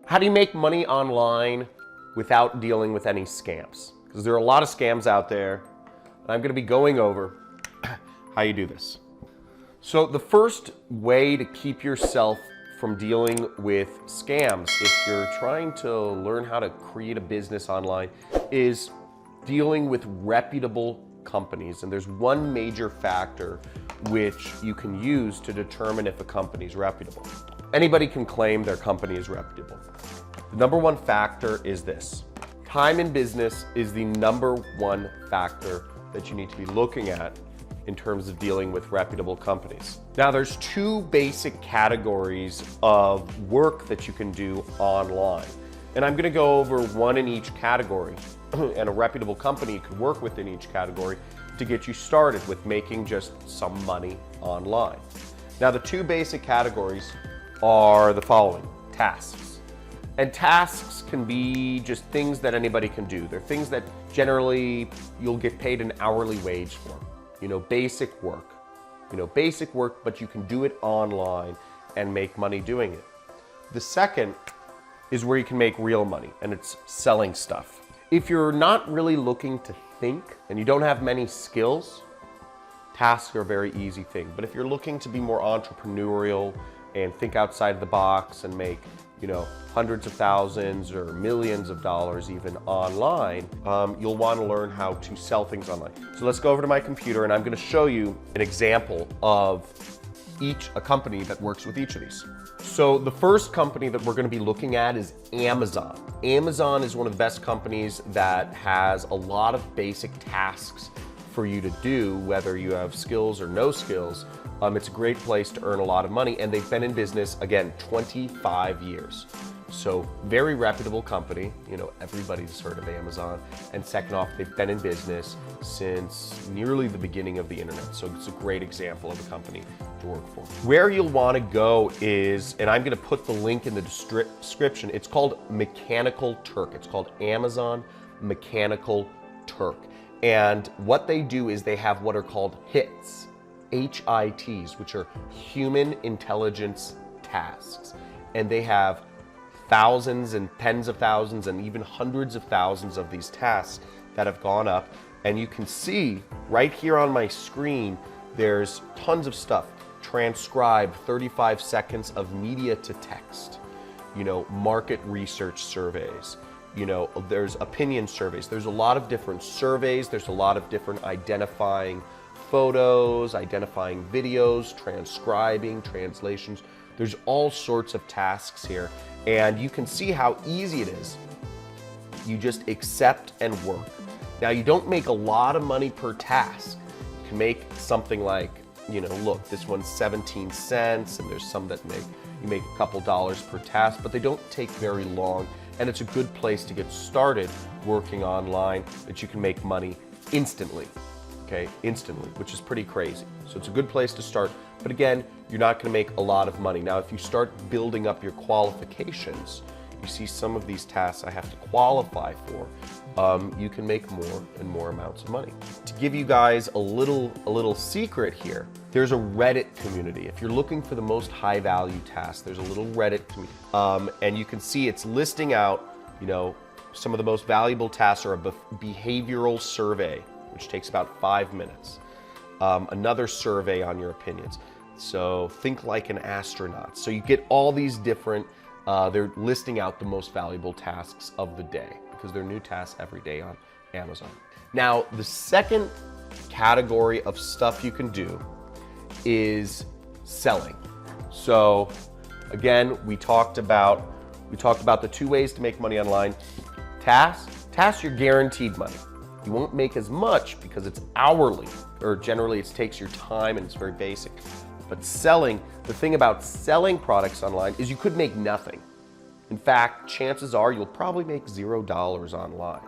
How do you make money online without dealing with any scams? Because there are a lot of scams out there, and I'm going to be going over how you do this. So the first way to keep yourself from dealing with scams, if you're trying to learn how to create a business online, is dealing with reputable companies. And there's one major factor which you can use to determine if a company is reputable. Anybody can claim their company is reputable. The number one factor is this. Time in business is the number one factor that you need to be looking at in terms of dealing with reputable companies. Now, there's two basic categories of work that you can do online. And I'm gonna go over one in each category. And a reputable company you could work with in each category to get you started with making just some money online. Now, the two basic categories are the following: tasks. And tasks can be just things that anybody can do. They're things that generally you'll get paid an hourly wage for. Basic work. Basic work, but you can do it online and make money doing it. The second is where you can make real money, and it's selling stuff. If you're not really looking to think and you don't have many skills, tasks are a very easy thing. But if you're looking to be more entrepreneurial and think outside of the box and make, hundreds of thousands or millions of dollars even online, you'll want to learn how to sell things online. So let's go over to my computer and I'm going to show you an example of a company that works with each of these. So the first company that we're going to be looking at is Amazon. Amazon is one of the best companies that has a lot of basic tasks for you to do, whether you have skills or no skills. It's a great place to earn a lot of money, and they've been in business, again, 25 years. So very reputable company. Everybody's heard of Amazon. And second off, they've been in business since nearly the beginning of the internet. So it's a great example of a company to work for. Where you'll want to go is, and I'm going to put the link in the description, it's called Mechanical Turk. It's called Amazon Mechanical Turk. And what they do is they have what are called HITs, HITs, which are human intelligence tasks. And they have thousands and tens of thousands and even hundreds of thousands of these tasks that have gone up. And you can see right here on my screen, there's tons of stuff. Transcribe 35 seconds of media to text, market research surveys, there's opinion surveys. There's a lot of different surveys. There's a lot of different identifying photos, identifying videos, transcribing, translations. There's all sorts of tasks here. And you can see how easy it is. You just accept and work. Now, you don't make a lot of money per task. You can make something like, look, this one's 17 cents, and there's some that you make a couple dollars per task, but they don't take very long. And it's a good place to get started working online, that you can make money instantly, instantly, which is pretty crazy. So it's a good place to start. But again, you're not going to make a lot of money. Now, if you start building up your qualifications, you see some of these tasks I have to qualify for, you can make more and more amounts of money. To give you guys a little secret here, there's a Reddit community. If you're looking for the most high value tasks, there's a little Reddit community. And you can see it's listing out, some of the most valuable tasks are a behavioral survey, which takes about 5 minutes. Another survey on your opinions. So think like an astronaut. So you get all these different, they're listing out the most valuable tasks of the day because they're new tasks every day on Amazon. Now, the second category of stuff you can do is selling. So again, we talked about the two ways to make money online. Tasks, you're guaranteed money. You won't make as much because it's hourly, or generally it takes your time and it's very basic. But selling, the thing about selling products online is you could make nothing. In fact, chances are you'll probably make $0 online.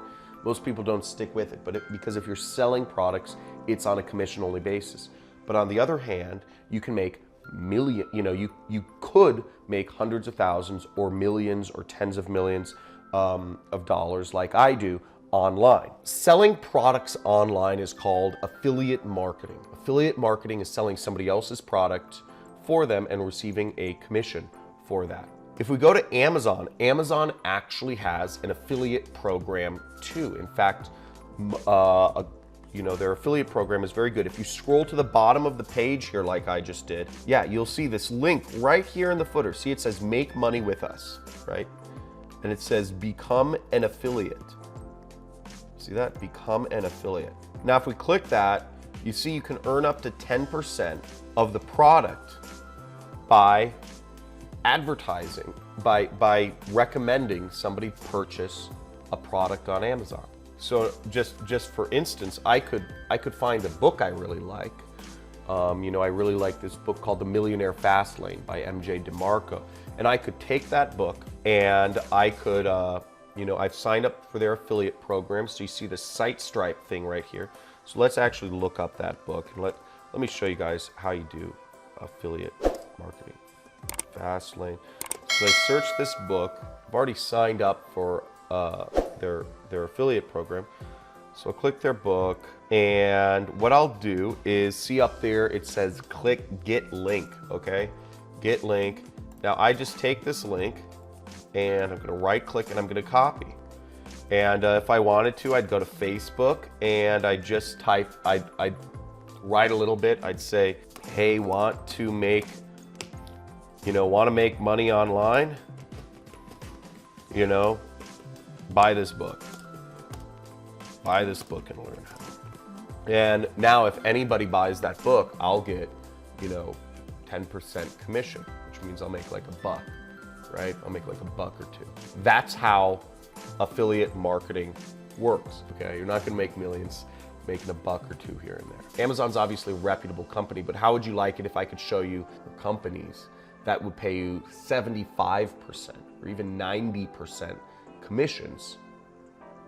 Most people don't stick with it, because if you're selling products, it's on a commission-only basis. But on the other hand, you can make you could make hundreds of thousands or millions or tens of millions of dollars like I do online. Selling products online is called affiliate marketing. Affiliate marketing is selling somebody else's product for them and receiving a commission for that. If we go to Amazon, Amazon actually has an affiliate program too. In fact, their affiliate program is very good. If you scroll to the bottom of the page here, like I just did, yeah, you'll see this link right here in the footer. See, it says make money with us, right? And it says become an affiliate. See that? Become an affiliate. Now, if we click that, you see you can earn up to 10% of the product by advertising, by recommending somebody purchase a product on Amazon. So just for instance, I could find a book I really like. I really like this book called The Millionaire Fastlane by MJ DeMarco. And I could take that book and I could, I've signed up for their affiliate program. So you see the SiteStripe thing right here. So let's actually look up that book and let me show you guys how you do affiliate marketing. Fastlane. So I searched this book. I've already signed up for their affiliate program. So I'll click their book, and what I'll do is see up there it says click get link, okay? Get link. Now I just take this link and I'm gonna right click and I'm gonna copy. And if I wanted to, I'd go to Facebook and I'd write a little bit. I'd say, hey, want to make money online? Buy this book. Buy this book and learn how. And now if anybody buys that book, I'll get, 10% commission, which means I'll make like $1, right? I'll make like $1 or $2. That's how affiliate marketing works, okay? You're not gonna make millions making $1 or $2 here and there. Amazon's obviously a reputable company, but how would you like it if I could show you companies that would pay you 75% or even 90% commissions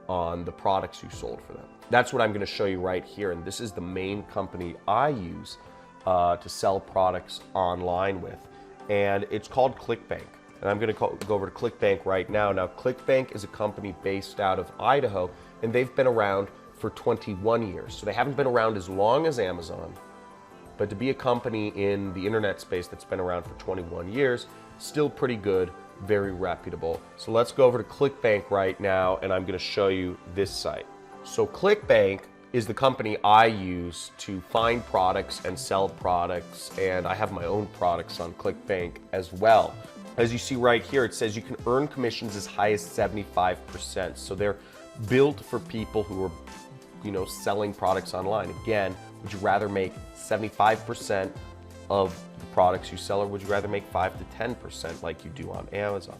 on the products you sold for them? That's what I'm gonna show you right here, and this is the main company I use to sell products online with, and it's called ClickBank. And I'm gonna go over to ClickBank right now. Now, ClickBank is a company based out of Idaho, and they've been around for 21 years. So they haven't been around as long as Amazon, but to be a company in the internet space that's been around for 21 years, still pretty good, very reputable. So let's go over to ClickBank right now, and I'm gonna show you this site. So ClickBank is the company I use to find products and sell products, and I have my own products on ClickBank as well. As you see right here, it says you can earn commissions as high as 75%. So they're built for people who are, selling products online. Again, would you rather make 75% of the products you sell, or would you rather make 5 to 10% like you do on Amazon?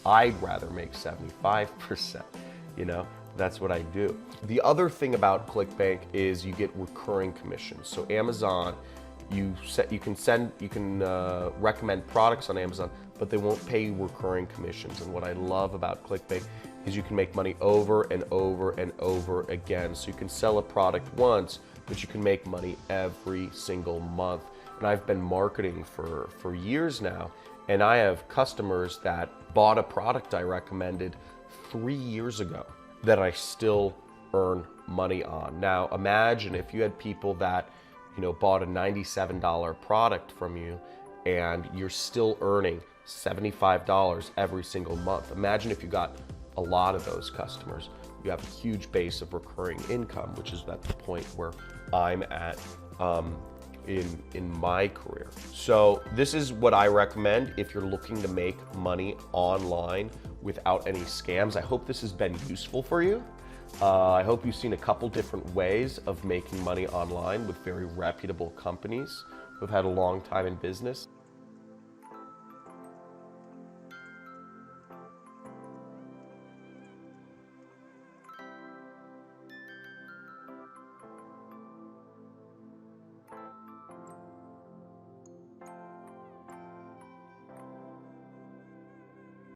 I'd rather make 75%, That's what I do. The other thing about ClickBank is you get recurring commissions. So Amazon, you can recommend products on Amazon, but they won't pay you recurring commissions. And what I love about ClickBank is you can make money over and over and over again. So you can sell a product once, but you can make money every single month. And I've been marketing for years now, and I have customers that bought a product I recommended 3 years ago that I still earn money on. Now, imagine if you had people that, bought a $97 product from you and you're still earning $75 every single month. Imagine if you got a lot of those customers. You have a huge base of recurring income, which is at the point where I'm at in my career. So this is what I recommend if you're looking to make money online without any scams. I hope this has been useful for you. I hope you've seen a couple different ways of making money online with very reputable companies who've had a long time in business.